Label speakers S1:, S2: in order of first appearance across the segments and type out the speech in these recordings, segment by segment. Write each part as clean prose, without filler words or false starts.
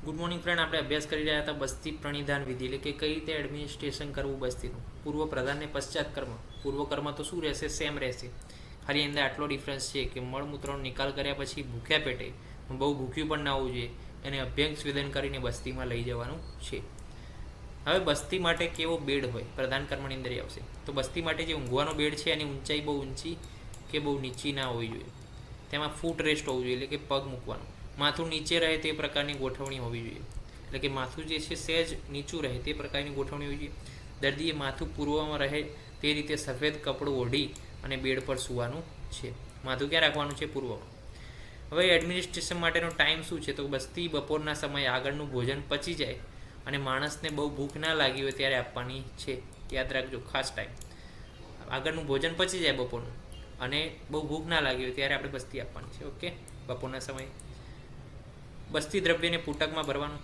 S1: Good morning friend. આપણે અભ્યાસ કરી રહ્યા હતા બસ્તી પ્રણિધાન વિધિ, એટલે કે કઈ રીતે એડમિનિસ્ટ્રેશન કરવું બસ્તીનું. પૂર્વ પ્રધાન ને પશ્ચાત કર્મ. પૂર્વ કર્મ તો શું રહેશે? સેમ રહેશે. ખાલી અંદર આટલો ડિફરન્સ છે કે મળમૂત્રનો નિકાલ કર્યા પછી ભૂખ્યા પેટે, બહુ ભૂખ્યું પણ ના હોવું જોઈએ, એને અભ્યંગ સ્વેદન કરીને બસ્તીમાં લઈ જવાનું છે. હવે બસ્તી માટે કેવો બેડ હોય પ્રધાન કર્મની અંદર આવશે. તો બસ્તી માટે જે ઊંઘવાનો બેડ છે એની ઊંચાઈ બહુ ઊંચી કે બહુ નીચી ના હોવી જોઈએ. તેમાં ફૂટ રેસ્ટ હોવું જોઈએ, એટલે કે પગ મૂકવાનું. માથું નીચે રહે તે પ્રકારની ગોઠવણી હોવી જોઈએ, એટલે કે માથું જે છે સહેજ નીચું રહે તે પ્રકારની ગોઠવણી હોવી જોઈએ. દર્દીએ માથું પૂર્વમાં રહે તે રીતે સફેદ કપડું ઓઢી અને બેડ પર સૂવાનું છે. માથું ક્યાં રાખવાનું છે? પૂર્વમાં. હવે એડમિનિસ્ટ્રેશન માટેનો ટાઈમ શું છે? તો બસ્તી બપોરના સમયે આગળનું ભોજન પચી જાય અને માણસને બહુ ભૂખ ના લાગી હોય ત્યારે આપવાની છે. યાદ રાખજો, ખાસ ટાઈમ. આગળનું ભોજન પચી જાય બપોરનું અને બહુ ભૂખ ના લાગી હોય ત્યારે આપણે બસ્તી આપવાની છે. ઓકે, બપોરના સમયે. બસ્તી દ્રવ્યને પુટકમાં ભરવાનું.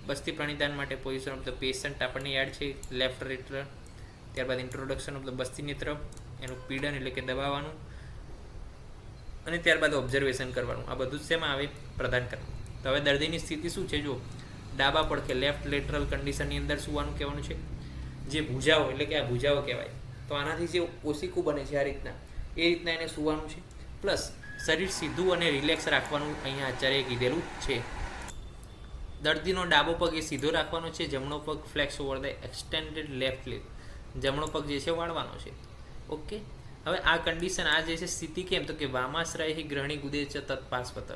S1: બસ્તી પ્રણિધાન માટે પોઝિશન ઓફ ધ પેશન્ટ આપણને યાદ છે, લેફ્ટ રેટર. ત્યારબાદ ઇન્ટ્રોડક્શન ઓફ ધ બસ્તી નેત્ર, એનું પીડન એટલે કે દબાવવાનું, અને ત્યારબાદ ઓબ્ઝર્વેશન કરવાનું. આ બધું જ શેમાં આવે? પ્રધાન કર્મ. તો હવે દર્દીની સ્થિતિ શું છે? જો ડાબા પડખે લેફ્ટ લેટરલ કન્ડિશનની અંદર સુવાનું કહેવાનું છે. જે ભૂજાઓ એટલે કે આ ભૂજાઓ કહેવાય, તો આનાથી જે ઓશિકું બને છે આ રીતના, એ રીતના એને સુવાનું છે. પ્લસ શરીર સીધું અને રિલેક્સ રાખવાનું અહીંયા આચાર્યએ કીધેલું છે. દર્દીનો ડાબો પગ એ સીધો રાખવાનો છે, જમણો પગ flex over the extended left leg, જમણો પગ જે છે વાળવાનો છે. ઓકે. હવે આ કન્ડિશન, આ જે છે સ્થિતિ કેમ? તો કે વામાશ્રય ગ્રહણી ગુદે ચ તત્પાર્શ્વતઃ.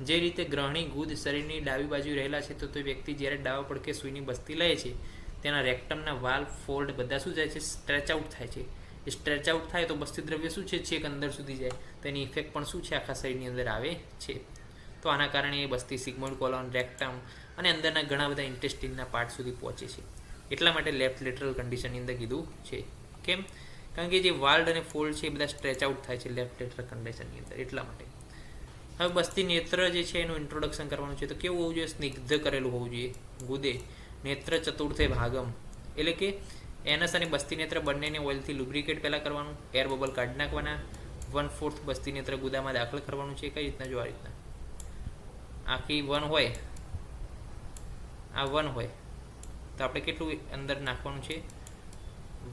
S1: જે રીતે ગ્રહણી ગુદ શરીરની ડાબી બાજુ રહેલા છે, તો વ્યક્તિ જ્યારે ડાબા પડખે સૂઈની બસ્તી લે છે, તેના રેક્ટમના વાલ, ફોલ્ડ બધા શું જાય છે? સ્ટ્રેચ આઉટ થાય છે. એ સ્ટ્રેચ આઉટ થાય તો બસ્તી દ્રવ્ય શું છે? છેક અંદર સુધી જાય. તો એની ઇફેક્ટ પણ શું છે? આખા શરીરની અંદર આવે છે. તો આના કારણે એ બસ્તી સિગ્મોઇડ કોલોન, રેક્ટમ અને અંદરના ઘણા બધા ઇન્ટેસ્ટિનના પાર્ટ સુધી પહોંચે છે. એટલા માટે લેફ્ટ લેટરલ કન્ડિશનની અંદર કીધું છે. કેમ? કારણ કે જે વાલ્ડ અને ફોલ્ડ છે એ બધા સ્ટ્રેચ આઉટ થાય છે લેફ્ટ લેટરલ કન્ડિશનની અંદર, એટલા માટે. હવે બસ્તી નેત્ર જે છે એનું ઇન્ટ્રોડક્શન કરવાનું છે. તો કેવું હોવું જોઈએ? સ્નિગ્ધ કરેલું હોવું જોઈએ. ગુદે નેત્ર ચતુર્થે ભાગમ, એટલે કે એનસ અને બસ્તી નેત્ર બંનેને ઓઇલથી લુબ્રિકેટ પહેલાં કરવાનું, એર બબલ કાઢી નાખવાના, 1/4 બસ્તી નેત્ર ગુદામાં દાખલ કરવાનું છે. કઈ રીતના? જો આ રીતના આખી 1 હોય, આ 1 હોય તો આપણે કેટલું અંદર નાખવાનું છે?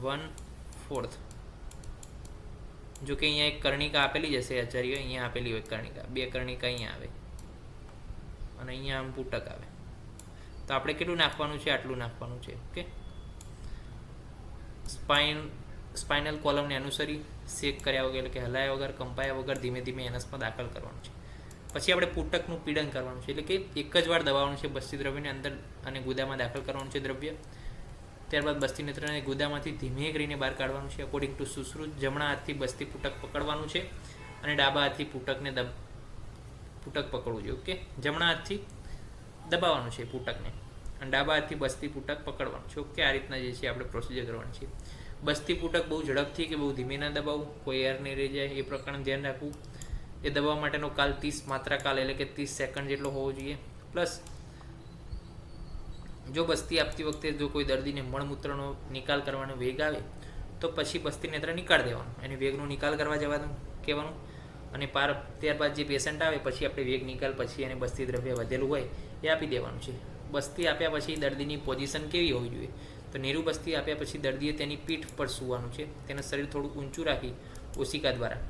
S1: 1/4. જો કે અહીંયા એક કર્ણિકા આપેલી જશે આચાર્ય, અહીંયા આપેલી હોય કર્ણિકા, 2 કર્ણિકા અહીંયા આવે અને અહીંયા આમ પુટક આવે. તો આપણે કેટલું નાખવાનું છે? આટલું નાખવાનું છે. ઓકે. સ્પાઇનલ કોલમને અનુસરી શેક કર્યા વગર, એટલે કે હલાયા વગર, કંપાયા વગર ધીમે ધીમે એનસમાં દાખલ કરવાનું છે. પછી આપણે પુટકનું પીડન કરવાનું છે, એટલે કે એક જ વાર દબાવવાનું છે બસ્તી દ્રવ્યને અંદર અને ગુદામાં દાખલ કરવાનું છે દ્રવ્ય. ત્યારબાદ બસ્તી નેત્રને ગુદામાંથી ધીમે કરીને બહાર કાઢવાનું છે અકોર્ડિંગ ટુ સુશ્રુત. જમણા હાથથી બસ્તી પુટક પકડવાનું છે અને ડાબા હાથથી પુટક પકડવું જોઈએ. ઓકે. જમણા હાથથી દબાવવાનું છે પુટકને અને ડાબા હાથથી બસ્તી પુટક પકડવાનું છે. ઓકે. આ રીતના જે છે આપણે પ્રોસિજર કરવાની છે. બસ્તી પુટક બહુ ઝડપથી કે બહુ ધીમે ના દબાવવું, કોઈ એર નહીં રહી જાય એ પ્રકારનું ધ્યાન રાખવું. એ દબાવવા માટેનો કાલ 30 માત્રા કાલ, એટલે કે 30 સેકન્ડ જેટલો હોવો જોઈએ. પ્લસ જો બસ્તી આપતી વખતે જો કોઈ દર્દીને મળમૂત્રનો નિકાલ કરવાનો વેગ આવે તો પછી બસ્તી નેત્ર નિકાળ દેવાનું, એને વેગનો નિકાલ કરવા જવાનું કહેવાનું. અને ત્યારબાદ જે પેશન્ટ આવે પછી આપણે વેગ નિકાલ પછી એને બસ્તી દ્રવ્ય વધેલું હોય એ આપી દેવાનું છે. બસ્તી આપ્યા પછી દર્દીની પોઝિશન કેવી હોવી જોઈએ? તો નેરું બસ્તી આપ્યા પછી દર્દીએ તેની પીઠ પર સૂવાનું છે, તેનું શરીર થોડું ઊંચું રાખી ઓશિકા દ્વારા,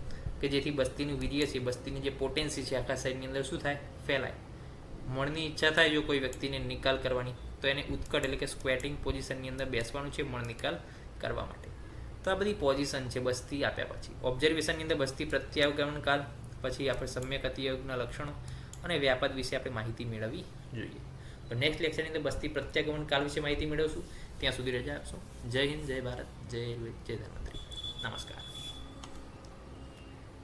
S1: કે જેથી બસ્તીનું વીર્ય છે, બસ્તીની જે પોટેન્સી છે આખા શરીરની અંદર શું થાય? ફેલાય. મળની ઈચ્છા થાય જો કોઈ વ્યક્તિને નિકાલ કરવાની, તો એને ઉત્કટ એટલે કે સ્ક્વેટિંગ પોઝિશનની અંદર બેસવાનું છે મળ નિકાલ કરવા માટે. તો આ બધી પોઝિશન છે બસ્તી આપ્યા પછી. ઓબ્ઝર્વેશનની અંદર બસ્તી પ્રત્યાગમન કાલ, પછી આપણે સમ્યક અતિયોગના લક્ષણો અને વ્યાપદ વિશે આપણે માહિતી મેળવવી જોઈએ. તો નેક્સ્ટ લેક્ચરની અંદર બસ્તી પ્રત્યાગમન કાલ વિશે માહિતી મેળવશું. ત્યાં સુધી રજા આપશો. જય હિન્દ, જય ભારત, જય ધન્વંતરી. નમસ્કાર.